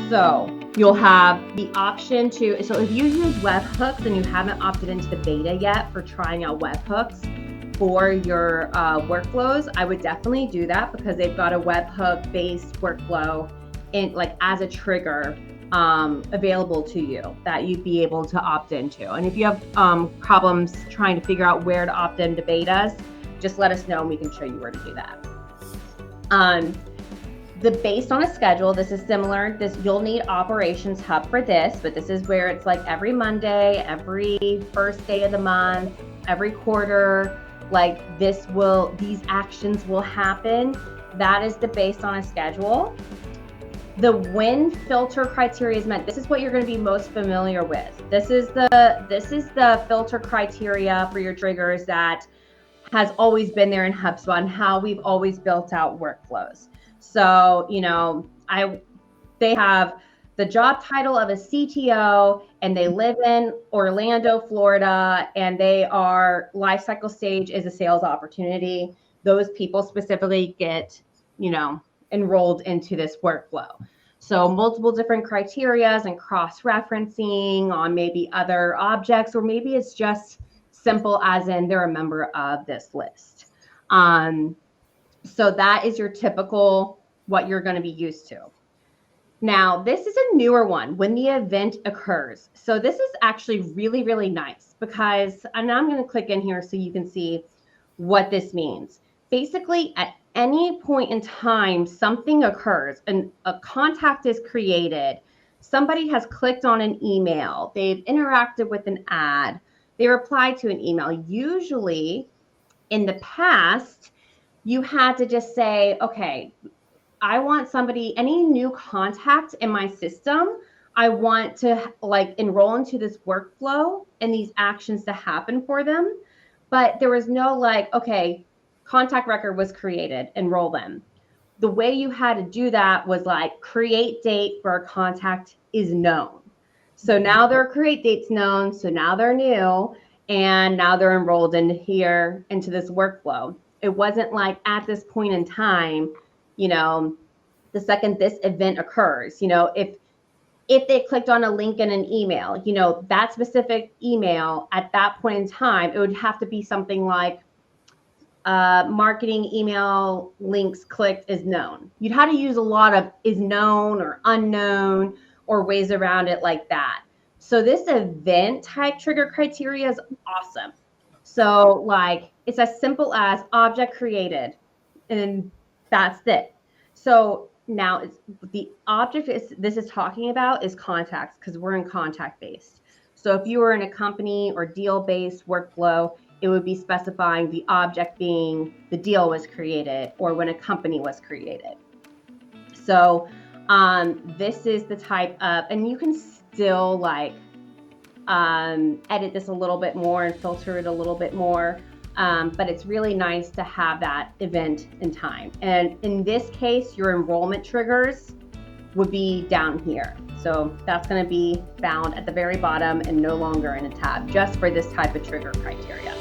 So you'll have the option to, so if you use webhooks and you haven't opted into the beta yet for trying out webhooks for your workflows, I would definitely do that because they've got a webhook based workflow in like as a trigger available to you that you'd be able to opt into. And if you have problems trying to figure out where to opt into betas, just let us know and we can show you where to do that. The based on a schedule, this is similar. You'll need Operations Hub for this, but this is where it's like every Monday, every first day of the month, every quarter, like these actions will happen. That is the based on a schedule. The when filter criteria is meant, this is what you're going to be most familiar with. This is the filter criteria for your triggers that has always been there in HubSpot and how we've always built out workflows. So, they have the job title of a CTO and they live in Orlando, Florida, and they are lifecycle stage is a sales opportunity. Those people specifically get, enrolled into this workflow. So multiple different criterias and cross-referencing on maybe other objects, or maybe it's just simple as in they're a member of this list. So that is your typical, what you're going to be used to. Now, this is a newer one, when the event occurs. So this is actually really, really nice because, and I'm going to click in here so you can see what this means. Basically, at any point in time, something occurs and a contact is created. Somebody has clicked on an email. They've interacted with an ad. They replied to an email. Usually in the past, you had to just say, okay, I want any new contact in my system, I want to enroll into this workflow and these actions to happen for them. But there was no okay, contact record was created, enroll them. The way you had to do that was create date for a contact is known. So now their create date's known. So now they're new and now they're enrolled in here into this workflow. It wasn't at this point in time, the second this event occurs, if they clicked on a link in an email, that specific email at that point in time, it would have to be something like marketing email links clicked is known. You'd have to use a lot of is known or unknown or ways around it like that. So this event type trigger criteria is awesome. So it's as simple as object created and that's it. So now it's the object this is talking about is contacts because we're in contact based. So if you were in a company or deal based workflow, it would be specifying the object being the deal was created or when a company was created. So this is the type of, and you can still edit this a little bit more and filter it a little bit more. But it's really nice to have that event in time. And in this case, your enrollment triggers would be down here. So that's going to be found at the very bottom and no longer in a tab, just for this type of trigger criteria.